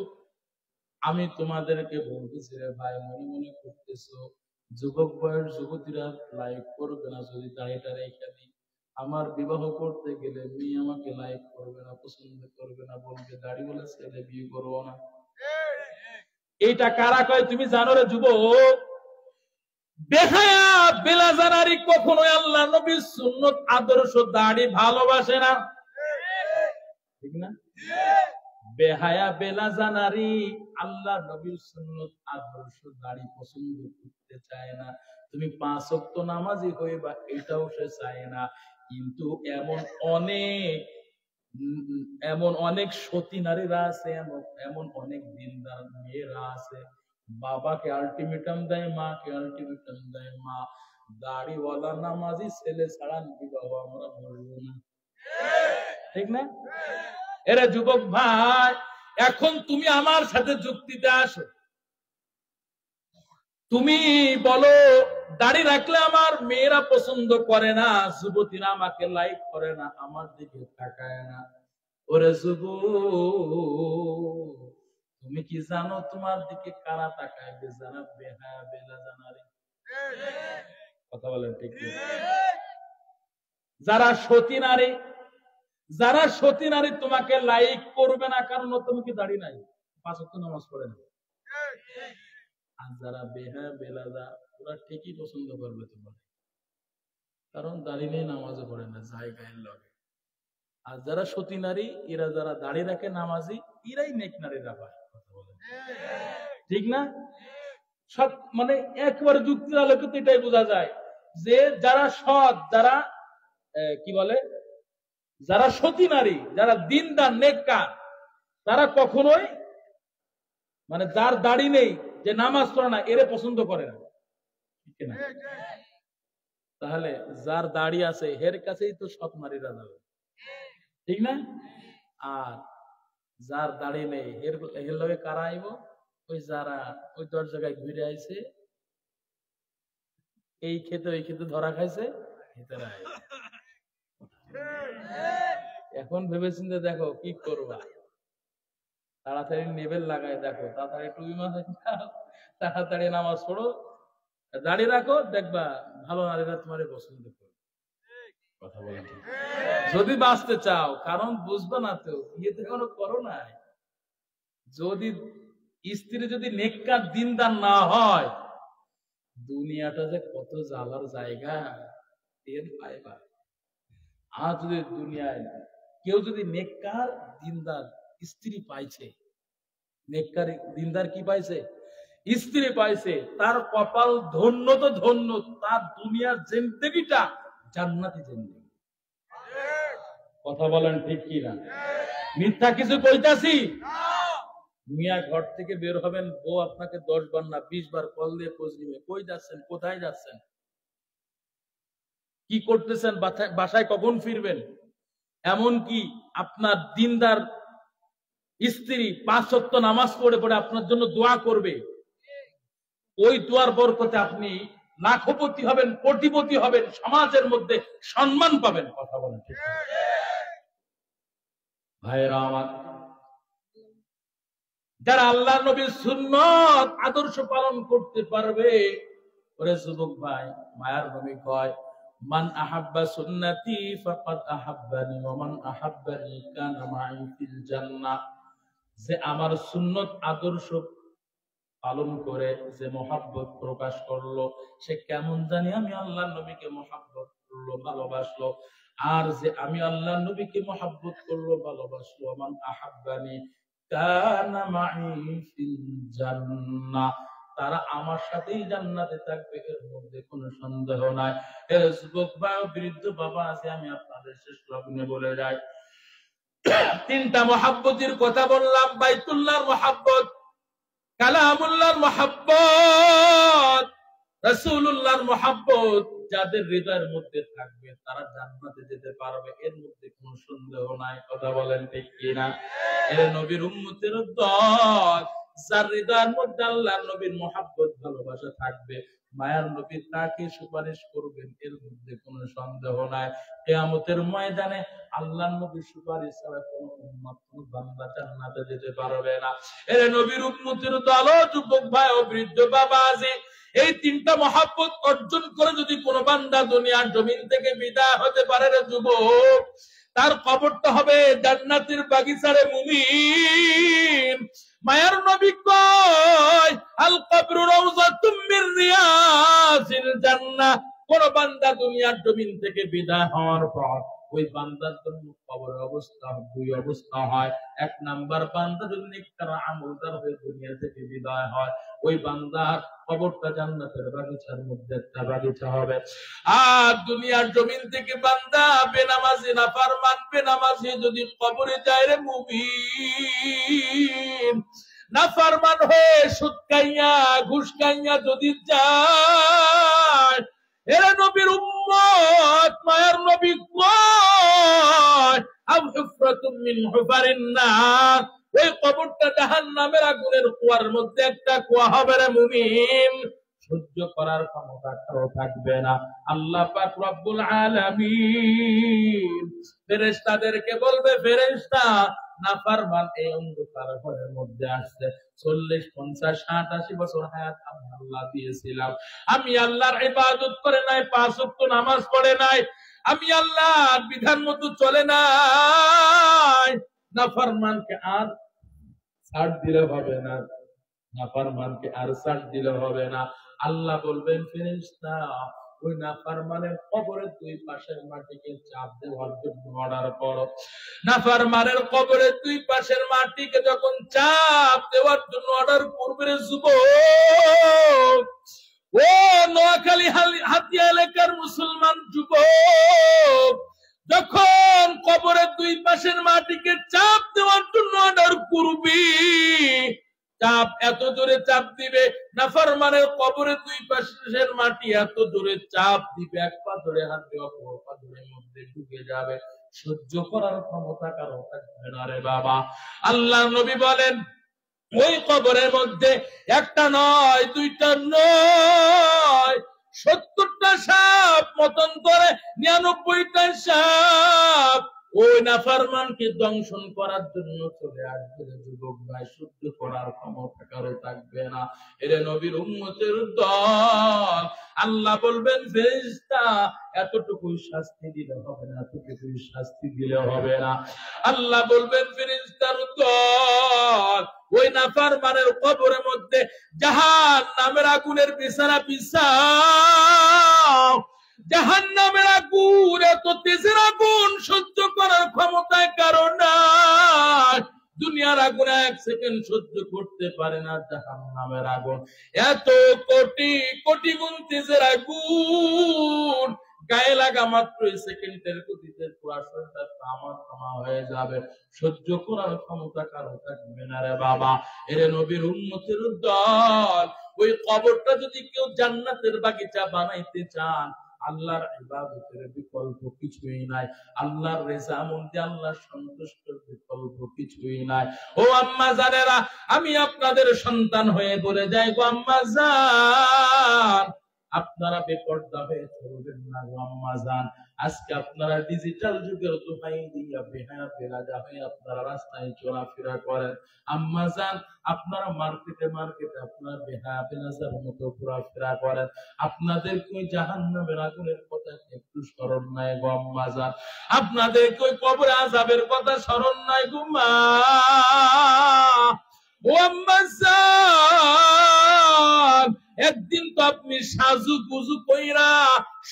আমি তোমাদেরকে বলতেছি রে ভাই, মনে মনে করতেছো যুবক বয়স যুবতীরা লাইক করবে না যদি দাড়িটা রেখে দিই, আমার বিবাহ করতে গেলে মেয়ে আমাকে লাইক করবে না, পছন্দ করবে না, বলবে দাড়ি বলে ছেলে বিয়ে করবো না। এইটা কারা কয় তুমি জানো রে যুবক? বেহায়া বেলাজা নারী কখনোই আল্লাহ নবীর সুন্নত আদর্শ দাড়ি ভালোবাসে না, ঠিক না? বেহায়া বেলাজা নারী আল্লাহ নবীর সুন্নত আদর্শ দাড়ি পছন্দ করতে চায় না। তুমি 5 ওয়াক্ত নামাজি হইবা, এটাও সে চায় না। কিন্তু এমন অনেক সতী নারীরা আছে, এমন অনেক দিনদার মেয়েরা আছে, বাবাকে আলটিমেটাম দেয়, মাকে আলটিমেটাম দেয়, মা দাড়িওয়ালা নামাজি ছেলে ছাড়া বিবাহ আমরা বলবো না, ঠিক না? এরা যুবক ভাই, এখন তুমি আমার সাথে যুক্তিতে আসো, তুমি বলো দাড়ি রাখলে আমার মেয়েরা পছন্দ করে না, যুবতীরা আমাকে লাইক করে না, আমার দিকে তাকায় না। ওরে যুবক, তুমি কি জানো তোমার দিকে কারা তাকায়? যারা বেহায়া বেলাজা নারী। কথা বলেন ঠিক না? যারা সতী নারী তোমাকে লাইক করবে না, কারণ তুমি কি দাড়ি নাই, 5 ওয়াক্ত নামাজ পড়ে না। আর যারা বেহায়া বেলাজা, ওরা ঠিকই পছন্দ করবে তোমার, কারণ দাড়ি নেই, নামাজও পড়ে না, যাই গায়ের লগে। আর যারা সতী নারী, এরা যারা দাড়ি রাখে নামাজি, এরাই নেক নারীরা পায়। কথা বলেন ঠিক না? সব মানে একবারে যুক্তির আলোকে এটাই বোঝা যায় যে যারা সৎ, যারা কি বলে, যারা সতী নারী, যারা দিনদার নেককার, তারা কখনোই মানে যার দাড়ি নেই, যে নামাজ পড়ে না, এরে পছন্দ করে না। ঠিক না? তাহলে যার দাড়ি আছে এর কাছেই তো সৎ নারীরা যাবে, ঠিক না? আর যার দাড়ি নেই এর লগে কারা আইব? ওই যারা ওই 10 জায়গায় ঘুরে আইছে, এই খেতে ওই খেতে ধরা খাইছে, এখন ভেবেচিন্তে দেখো কি করবা। তাড়াতাড়ি নেবেল লাগাই দেখো, তাড়াতাড়ি টুপি মাথায় দাও, তাড়াতাড়ি নামাজ পড়ো, দাঁড়িয়ে রাখো, দেখবা ভালো নারীরা তোমার পছন্দ করবে। কথা বলেন যদি বাঁচতে চাও, কারণ বুঝবা না তো বিয়েতে কোনো করো নাই। যদি স্ত্রী যদি নেককার দিনদার না হয়, দুনিয়াটা যে কত জ্বালার জায়গা টের পাইবা। আর যদি দুনিয়ায় কেউ যদি নেককার দিনদার স্ত্রী পাইছে, নেককার দিনদার কি পাইছে? স্ত্রী পাইছে, তার কপাল ধন্য তো ধন্য, তার দুনিয়ার জিন্দেগিটা জান্নাতি জিন্দেগি। কথা বলেন ঠিক কি না? মিথ্যা কিছু কইতাছি? মিয়া ঘর থেকে বের হবেন, বউ আপনাকে 10 বার না 20 বার কল দিয়ে খোঁজ নিবে, কই যাচ্ছেন, কোথায় যাচ্ছেন, কি করতেছেন, বাসায় কখন ফিরবেন। এমনকি আপনার দিনদার স্ত্রী 5 ওয়াক্ত নামাজ পড়ে পড়ে আপনার জন্য দোয়া করবে, ওই দোয়ার বরকতে আপনি লাখপতি হবেন, কোটিপতি হবেন, সমাজের মধ্যে সম্মান পাবেন। কথা বলেন ঠিক? ভাইরা আমার, যারা আল্লাহ নবীর সুন্নত আদর্শ পালন করতে পারবে, ওরে যুবক ভাই, মায়ার নবী কয়, মান আহাব্বা সুন্নতি ফাকাদ আহাব্বানি ওয়া মান আহাব্বানি কানা মাই ফিল জান্নাহ। যে আমার সুন্নত আদর্শ পালন করে যে মহাব্বত প্রকাশ করলো, সে কেমন জানি আমি আল্লাহ নবীকে মহাব্বত করলো, ভালোবাসলো। আর যে আমি আল্লাহ নবীকে মহাব্বত করলো, ভালোবাসলো, মান আহাব্বানি কানা মাই ফিল জান্নাহ, তারা আমার সাথেই জান্নাতে থাকবে, এর মধ্যে কোনো সন্দেহ নাই। এর যুবক বা বৃদ্ধ বাবা আছে, আমি আপনাদের শেষ লগ্নে বলে যাই, 3টা মহাব্বতের কথা বললাম। বাইতুল্লাহর মহাব্বত, কালামুল্লাহর মহাব্বত, রাসূলুল্লাহর মহাব্বত, যাদের হৃদয়ের মধ্যে থাকবে তারা জান্নাতে যেতে পারবে, এর মধ্যে কোনো সন্দেহ নাই। কথা বলেন ঠিক কিনা? এর নবীর উম্মতের দল, যার হৃদয়ের মধ্যে আল্লাহর নবীর মহাব্বত ভালোবাসা থাকবে, মায়ার নবী তাকে সুপারিশ করবেন, এর মধ্যে কোনো সন্দেহ নাই। কিয়ামতের ময়দানে আল্লাহর নবীর সুপারিশ ছাড়া কোনো উম্মত, কোনো বান্দা জান্নাতে যেতে পারবে না। এর নবীর উম্মতের দল, যুবক ভাই ও বৃদ্ধ বাবা আছে, এই 3টা মহাব্বত অর্জন করে যদি কোনো বান্দা দুনিয়ার জমিন থেকে বিদায় হতে পারে রে যুবক, তার কবরটা হবে জান্নাতের বাগিচারে মুমিন। মায়ার নবী কয়, আল কবরু রাউযাতুম মির রিয়াজিল জান্নাহ। কোন বান্দা দুনিয়ার জমিন থেকে বিদায় হওয়ার পর ওই বান্দার জন্য কবরের অবস্থা 2 অবস্থা হয়। 1 নাম্বার, বান্দা যদি নেককার আমলদার হয়ে দুনিয়া থেকে বিদায় হয়, ওই বান্দার কবরটা জান্নাতের বাগিচার মধ্যে একটা বাগিচা হবে। আর দুনিয়ার জমিন থেকে বান্দা বেনামাজি, নাফরমান বেনামাজি যদি কবরে যায় রে মুমিন, নাফরমান হয়ে সুদ খাইয়া ঘুষ খাইয়া যদি যায়, এরা নবীর উম্মত, মায়ার নবী কয়, আম হুফরাতুম মিন হুফারিন নার, ওই কবরটা জাহান্নামের আগুনের কুয়ার মধ্যে একটা কুয়া হবে রে মুমিন। সহ্য করার ক্ষমতাটাও থাকবে না। আল্লাহ পাক রব্বুল আলামিন ফেরেশতাদেরকে বলবে, ফেরেশতা, নাফরমান এই অন্ধকার ঘরের মধ্যে আসছে, 40, 50, 60, 80 বছর হায়াত আমি আল্লাহ দিয়েছিলাম, আমি আল্লাহর ইবাদত করে নাই, 5 ওয়াক্ত নামাজ পড়ে নাই, আমি আল্লাহর বিধান মতো চলে নাই। নাফরমানকে আর ছাড় দিলে হবে না, নাফরমানকে আর ছাড় দিলে হবে না। আল্লাহ বলবেন ফেরেশতা ওই নাফরমানের কবরের দুই পাশের মাটিকে চাপ দেওয়ার জন্য অর্ডার করো। নাফরমানের কবরের দুই পাশের মাটিকে যখন চাপ দেওয়ার জন্য অর্ডার করবে রে যুবক, ও নোয়াখালী হাতিয়া এলাকার মুসলমান যুবক, যখন কবরের দুই পাশের মাটিকে চাপ দেওয়ার জন্য অর্ডার করবি, চাপ এত জোরে চাপ দিবে, নাফরমানের কবরের দুই পাশের মাটি এত জোরে চাপ দিবে, এক পা ধরে হাতে অপর পা ধরে মধ্যে ঢুকে যাবে, সহ্য করার ক্ষমতা কারো থাকবে না রে বাবা। আল্লাহ নবী বলেন ওই কবরের মধ্যে একটা নয়, দুইটা নয়, 70টা সাপ মতন করে 99টা সাপ ওই নাফরমানকে দংশন করার জন্য চলে আসবে। যুবক ভাই, সহ্য করার ক্ষমতা কারো থাকবে না। এর নবীর উম্মতের দল, আল্লাহ বলবেন ফেরেশতা এতটুকু শাস্তি দিলে হবে না, এতটুকু শাস্তি দিলে হবে না। আল্লাহ বলবেন ফেরেশতার দল ওই নাফরমানের কবরের মধ্যে জাহান্নামের আগুনের বিছানা বিছাও। জাহান্নামের আগুন এত তেজের আগুন, সহ্য করার ক্ষমতায় কারণ নাই। দুনিয়ার আগুন 1 সেকেন্ড সহ্য করতে পারে না, জাহান্নামের আগুন এত কোটি কোটি গুণ তেজের আগুন, গায়ে লাগা মাত্র সেকেন্ডের গতিতে পুরো শরীরটা তামা হয়ে যাবে, সহ্য করার ক্ষমতা কারো থাকবে না রে বাবা। এর নবীর উম্মতের দল, ওই কবরটা যদি কেউ জান্নাতের বাগিচা বানাইতে চান, আল্লাহর ইবাদতের বিকল্প কিছুই নাই, আল্লাহর রেজামন্দি, আল্লাহর সন্তুষ্টির বিকল্প কিছুই নাই। ও আম্মা জানেরা, আমি আপনাদের সন্তান হয়ে বলে যাই গো আম্মা জান, আপনারা বেপরদা হয়ে চলবেন না গো আম্মা জান। আজকে আপনারা ডিজিটাল যুগের দোহাই দিয়া বেহায়া বেরাজা হয়ে আপনারা রাস্তায় চলাফেরা করেন। আম্মা জান, আপনারা মার্কেটে আপনারা বেহায়া বেরাজার মতো ঘোরাফেরা করেন। আপনাদের কই জাহান্নামের আগুনের কথা একটু স্মরণ নাই গো আম্মা জান? আপনাদের কই কবরে আযাবের কথা স্মরণ নাই গো মা? ও আম্মা জান, একদিন তো আপনি সাজু গুজু কইরা,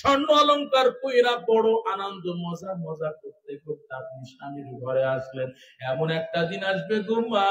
স্বর্ণ অলংকার কইরা, বড় আনন্দ মজা করতে করতে আপনি স্বামীর ঘরে আসলেন। এমন একটা দিন আসবে গো মা,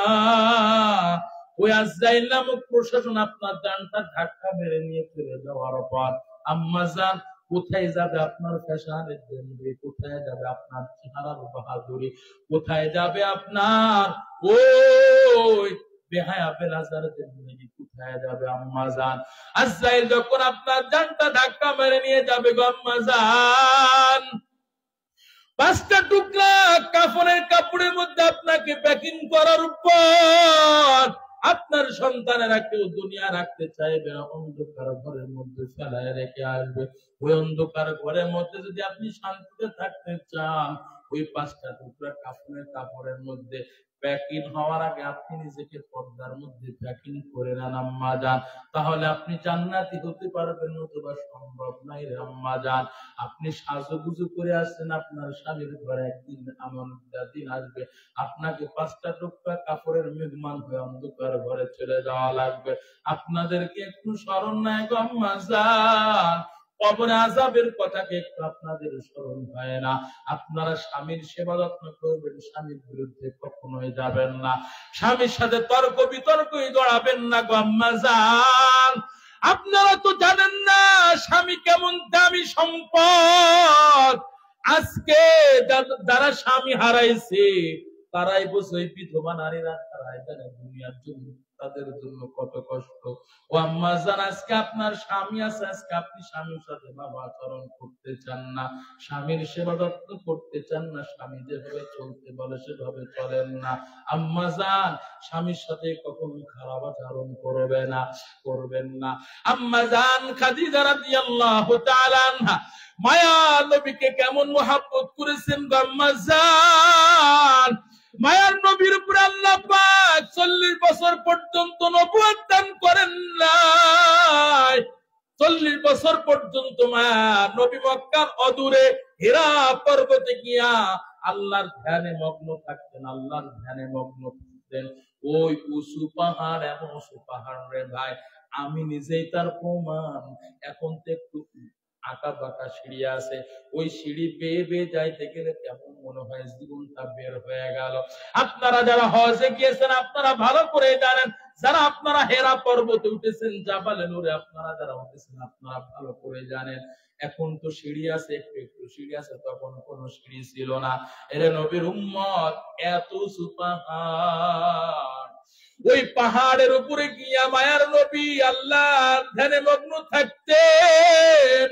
ওই আজরাইল নামক প্রশাসন আপনার জানটা ধাক্কা মেরে নিয়ে চলে যাওয়ার পর আম্মা জান কোথায় যাবে আপনার ফ্যাশনের জন্য, কোথায় যাবে আপনার চেহারার বাহাদুরি, কোথায় যাবে আপনার ওই বেহায়া বেলাজার জিন্দেগি, কোথায় যাবে আম্মা জান? আজরাইল যখন আপনার জানটা ধাক্কা মেরে নিয়ে যাবে গো আম্মা জান, 5টা টুকরা কাফনের কাপড়ের মধ্যে আপনাকে প্যাকিং করার পর আপনার সন্তানেরা কেউ দুনিয়া রাখতে চাইবে না, অন্ধকার ঘরের মধ্যে ফেলায় রেখে আসবে। ওই অন্ধকার ঘরের মধ্যে যদি আপনি শান্তিতে থাকতে চান, ওই 5টা টুকরা কাফনের কাপড়ের মধ্যে প্যাকিং হওয়ার আগে আপনি নিজেকে পর্দার মধ্যে প্যাকিং করে নেন আম্মা জান, তাহলে আপনি জান্নাতি হতে পারবেন, নতুবা সম্ভব নাই রে আম্মা জান। আপনি সাজুগুজু করে আসছেন আপনার স্বামীর ঘরে, একদিন এমন দিন আসবে আপনাকে 5টা টুকরা কাপড়ের মেহমান হয়ে অন্ধকার ঘরে চলে যাওয়া লাগবে। আপনাদেরকে একটু স্মরণ নাই গো আম্মা জান? কবরে আযাবের কথাকে একটু আপনাদের স্মরণ হয় না? আপনারা স্বামীর সেবা যত্ন করবেন, স্বামীর বিরুদ্ধে কখনোই যাবেন না, স্বামীর সাথে তর্ক বিতর্কই জড়াবেন না গো আম্মা জান। আপনারা তো জানেন না স্বামী কেমন দামি সম্পদ। আজকে যারা স্বামী হারাইছে তারাই বোঝে, বিধবা নারীরা তারাই জানে দুনিয়ার জন্য তাদের জন্য কত কষ্ট। ও আম্মা জান, আজকে আপনার স্বামী আছে, আজকে আপনি স্বামীর সাথে ভালো আচরণ করতে চান না, স্বামীর সেবা যত্ন করতে চান না, স্বামী যেভাবে চলতে বলে সেভাবে চলেন না। আম্মা জান, স্বামীর সাথে কখনো খারাপ আচরণ করবেন না। আম্মা জান খাদিজা রাদিয়াল্লাহু তাআলা আনহা মায়া নবীকে কেমন মহব্বত করেছেন গো আম্মা জান। মায়ার নবীর উপর আল্লাহ পাক 40 বছর পর্যন্ত নবুয়ত দান করেন নাই। 40 বছর পর্যন্ত মায়ার নবী মক্কার অদূরে হিরা পর্বতে গিয়া আল্লাহর ধ্যানে মগ্ন থাকতেন, আল্লাহর ধ্যানে মগ্ন থাকতেন। ওই উঁচু পাহাড়, এমন উঁচু পাহাড় রে ভাই, আমি নিজেই তার প্রমাণ। এখন তো একটু আঁকা বাঁকা সিঁড়ি আছে, ওই সিঁড়ি বেয়ে বেয়ে যাইতে গেলে কেমন মনে হয় জীবনটা বের হয়ে গেল। আপনারা যারা হজে গিয়েছেন আপনারা ভালো করে জানেন, যারা আপনারা হেরা পর্বতে উঠেছেন, জাবালে নূরে আপনারা যারা উঠেছেন আপনারা ভালো করে জানেন, এখন তো সিঁড়ি আছে, একটু একটু সিঁড়ি আছে, তখন কোনো সিঁড়ি ছিল না। এরে নবীর উম্মত, এত সুপার ওই পাহাড়ের উপরে গিয়া মায়ার নবী আল্লাহর ধ্যানে মগ্ন থাকতেন।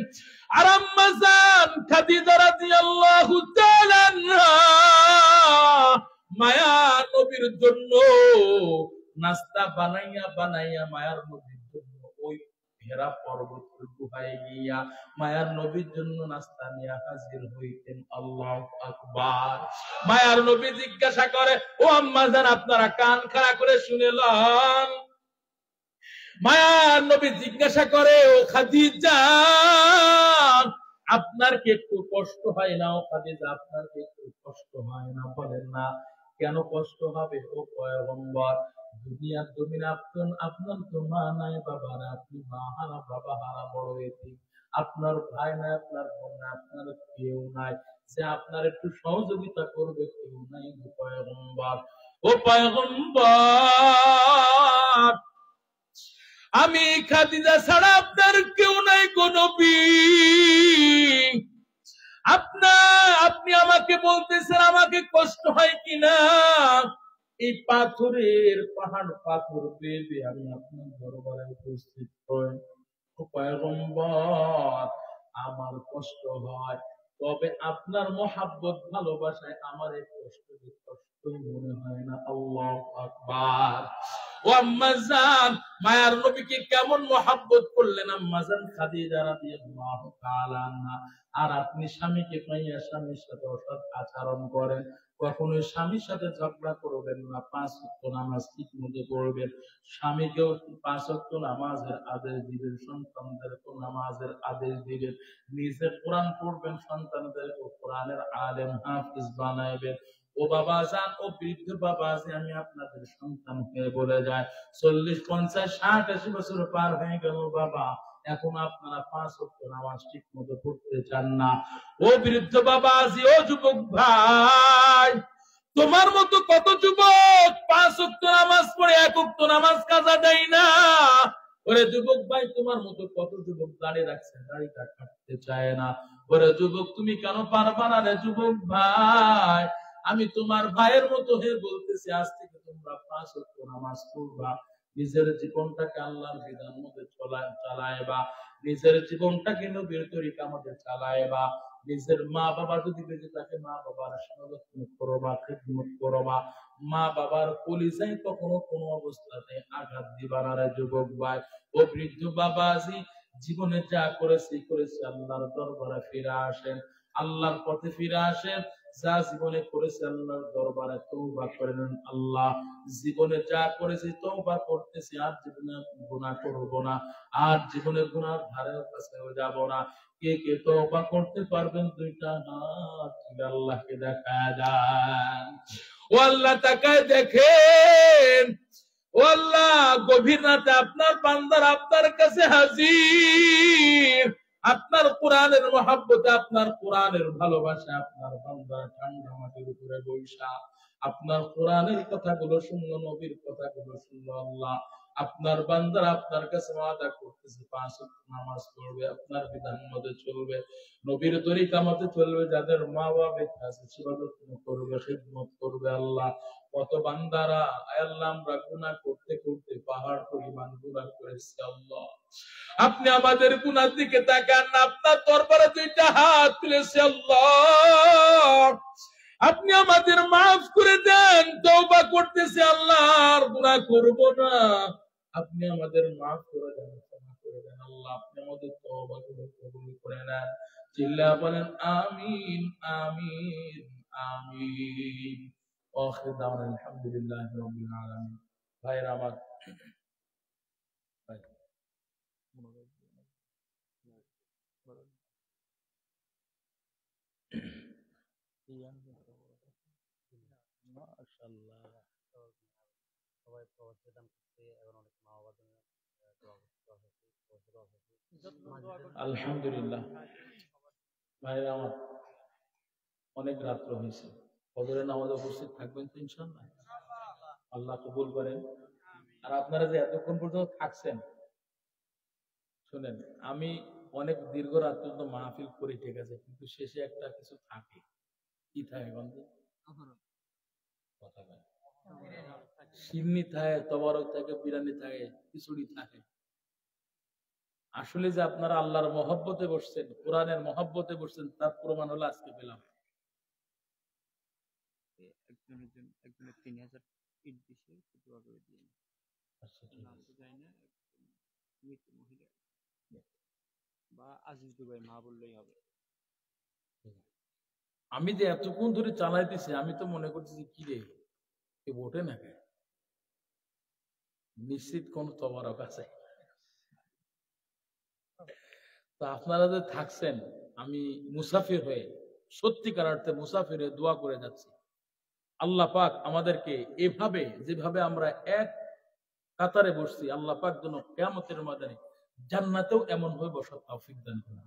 আর আম্মা জান খাদিজা রাদিয়াল্লাহু তাআলা আনহা মায়ার নবীর জন্য নাস্তা বানাইয়া বানাইয়া মায়ার নবীর জন্য ওই হেরা পর্বতের গুহায় গিয়া মায়ার নবীর জন্য নাস্তা নিয়ে হাজির হইতেন। আল্লাহু আকবার। মায়ার নবী জিজ্ঞাসা করে, ও আম্মা জান, আপনারা কান খাড়া করে শুনে লন। মায়ার নবী জিজ্ঞাসা করে, ও খাদিজা, আপনার কি একটু কষ্ট হয় না? ও খাদিজা, আপনার কি একটু কষ্ট হয় না? বলেন না, কেন কষ্ট হবে? ও পয়গম্বর, দুনিয়ার জমিনে আপনার তো মা নাই, বাবা নাই, আপনি মা হারা বাবা হারা বড় এতিম, আপনার ভাই নাই, আপনার বোন নাই, আপনার কেউ নাই যে আপনার একটু সহযোগিতা করবে, কেউ নাই গো পয়গম্বর। ও পয়গম্বর, আমি খাদিজা ছাড়া আপনার কেউ নাই গো নবী। আপনি আমাকে বলতেছেন আমাকে কষ্ট হয় কিনা? এই পাথরের পাহাড় পাথর বেয়ে আমি আপনার দরবারে উপস্থিত হই। ও পয়গম্বর, আমার কষ্ট হয়, তবে আপনার মহাব্বত ভালোবাসায় আমার এই কষ্টকে কষ্টই মনে হয় না। আল্লাহু আকবার। ও আম্মা জান, মায়ার নবীকে কেমন মহাব্বত করলেন আম্মা জান খাদিজা রাদিয়াল্লাহু তাআলা আনহা। আর আপনি স্বামীকে পাইয়া স্বামীর সাথে অসৎ আচরণ করেন, কখনোই স্বামীর সাথে ঝগড়া করবেন না, 5 ওয়াক্ত নামাজ ঠিক মতো পড়বেন, স্বামীকেও 5 ওয়াক্ত নামাজের আদেশ দিবেন, সন্তানদেরকেও নামাজের আদেশ দিবেন, নিজে কোরআন পড়বেন, সন্তানদেরকেও কোরআনের আলেম হাফিজ বানাইবেন। ও বাবা জান, ও বৃদ্ধ বাবা যে আমি আপনাদের সন্তান হয়ে বলে যায়, 40, 50, 60, 80 বছর পার হয়ে গেল বাবা, এখন আপনারা 5 ওয়াক্ত নামাজ ঠিক মতো পড়তে চান না। ও বৃদ্ধ বাবাজি, ও যুবক ভাই, তোমার মতো কত যুবক 5 ওয়াক্ত নামাজ পড়ে 1 ওয়াক্ত নামাজ কাজা দেয় না। ওরে যুবক ভাই, তোমার মতো কত যুবক দাড়ি রাখছে, দাড়িটা কাটতে চায় না। ওরে যুবক, তুমি কেন পারবা না রে যুবক ভাই? আমি তোমার ভাইয়ের মতো হয়ে বলতেছি, আজ থেকে তোমরা 5 ওয়াক্ত নামাজ পড়বা, নিজের জীবনটাকে আল্লাহর বিধান মতো চালায়বা, নিজের জীবনটাকে নবীর তরিকা মতো চালায়বা, নিজের মা বাবা যদি বেঁচে থাকে মা বাবার যত্ন করবা, খিদমত করবা, মা বাবার কলিজায় কখনো কোনো অবস্থাতে আঘাত দিবা না রে যুবক ভাই। ও বৃদ্ধ বাবাজি, জীবনে যা করেছি আল্লাহর দরবারে ফিরে আসেন, আল্লাহর পথে ফিরে আসেন। যা জীবনে করেছে আল্লাহর দরবারে তওবা করেন, আল্লাহ জীবনে যা করেছি তওবা করতেছি, আর জীবনে গুনাহ করব না, আর জীবনে গুনার ধারে কাছেও যাব না। কে কে তওবা করতে পারবেন? দুইটা হাত তুলে আল্লাহকে দেখা দেন। ও আল্লাহ, তাকায় দেখেন, ও আল্লাহ, গভীর রাতে আপনার বান্দার আপনার কাছে হাজির, আপনার কোরআনের মহব্বতে, আপনার কোরআনের ভালোবাসা, আপনার বান্দার ঠান্ডা মাটির উপরে বৈশা আপনার কোরআনের কথাগুলো শুনলো, নবীর কথাগুলো শুনলো। আল্লাহ, আপনার বান্দারা আপনার কাছে ওয়াদা করতেছে 5 ওয়াক্ত নামাজ পড়বে, আপনার বিধান মতে চলবে, নবীর তরিকা মতে চলবে, যাদের মা বাবা আছে ইবাদত করবে, খিদমত করবে। আল্লাহ, কত বান্দারা আল্লাহ আমরা গুনাহ করতে করতে পাহাড় পরিমাণ গুনাহ করেছি। আল্লাহ, আপনি আমাদের গুনার দিকে তাকান না, আপনার দরবারে দুইটা হাত তুলেছি। আল্লাহ, আপনি আমাদের মাফ করে দেন, তওবা করতেছি আল্লাহ, আর গুনাহ করব না, আপনি আমাদের মাফ করে দেন, ক্ষমা করে দেন। আল্লাহ, আপনি আমাদের তওবাগুলো কবুল করে নেন। চিল্লা বলেন আমিন, আমিন, আমিন। আখির দাওয়ানা আলহামদুলিল্লাহি রাব্বিল আলামিন। ভাইরা আমার, মাশাআল্লাহ, সবাই প্রবাসে দান করছে, এবং অনেক মা বাবা আলহামদুলিল্লাহ ভাইরা আমার, অনেক রাত্র হয়েছে, ফজরের নামাজে উপস্থিত থাকবেন তো ইনশাআল্লাহ? আল্লাহ কবুল করেন। আর আপনারা যে এতক্ষণ পর্যন্ত থাকছেন, শুনেন, আমি অনেক দীর্ঘ রাত পর্যন্ত মাহফিল করি, ঠিক আছে, কিন্তু শেষে একটা কিছু থাকে। কি থাকে বন্ধু? কথা বলে সিন্নি থাকে, তবারক থাকে, বিরানি থাকে, খিচুড়ি থাকে। আসলে যে আপনারা আল্লাহর মহব্বতে বসছেন, কোরআনের মহব্বতে বসছেন, তার প্রমাণ হলো আজকে পেলাম। একজনের 3000 ইট দিছে, দোয়া করে দিয়ে নাম তো জানি না, মৃত মহিলা বা আজিজ দুবাই মা বললেই হবে। আমি যে এতক্ষণ ধরে চালাইতেছি, আমি তো মনে করতেছি কি রে, কে ভোটে না কে, নিশ্চিত কোন তবারক আছে। তো আপনারা যে থাকছেন, আমি মুসাফির হয়ে, সত্যিকার অর্থে মুসাফির হয়ে দোয়া করে যাচ্ছি, আল্লাহ পাক আমাদেরকে এভাবে, যেভাবে আমরা এক কাতারে বসছি, আল্লাহ পাক যেন কিয়ামতের ময়দানে জান্নাতেও এমন হয়ে বসার তৌফিক দান করুন।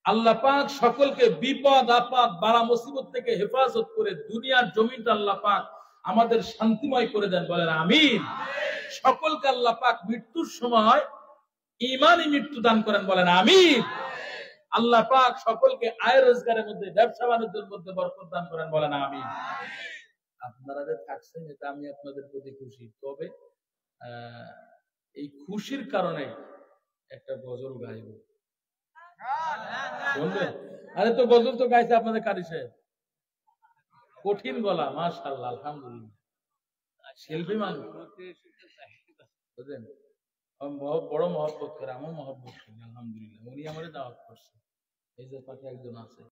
আল্লাহ পাক সকলকে বিপদ আপদ বালা মুসিবত থেকে হেফাজত করে দুনিয়ার জমিনটা আল্লাহ পাক আমাদের শান্তিময় করে দেন, বলেন আমিন। সকলকে আল্লাহ পাক মৃত্যুর সময় ঈমানি মৃত্যু দান করেন, বলেন আমিন। আল্লাহ পাক সকলকে আয় রোজগারের মধ্যে, ব্যবসা বাণিজ্যের মধ্যে বরকত দান করেন, বলেন আমিন। আপনারা যে থাকছেন, এটা আমি আপনাদের প্রতি খুশি। তবে এই খুশির কারণে একটা গজল গাইব, শুনবেন? আরে তো গজল তো গাইছে আপনাদের কারি সাহেব, কঠিন গলা, মাশাআল্লাহ, আলহামদুলিল্লাহ, শিল্পী মানুষ, বুঝলেন? বড় মহব্বত করে, আমার মহব্বত করি, আলহামদুলিল্লাহ। উনি আমারে দাওয়াত করছে, এই যে পাশে একজন আছে।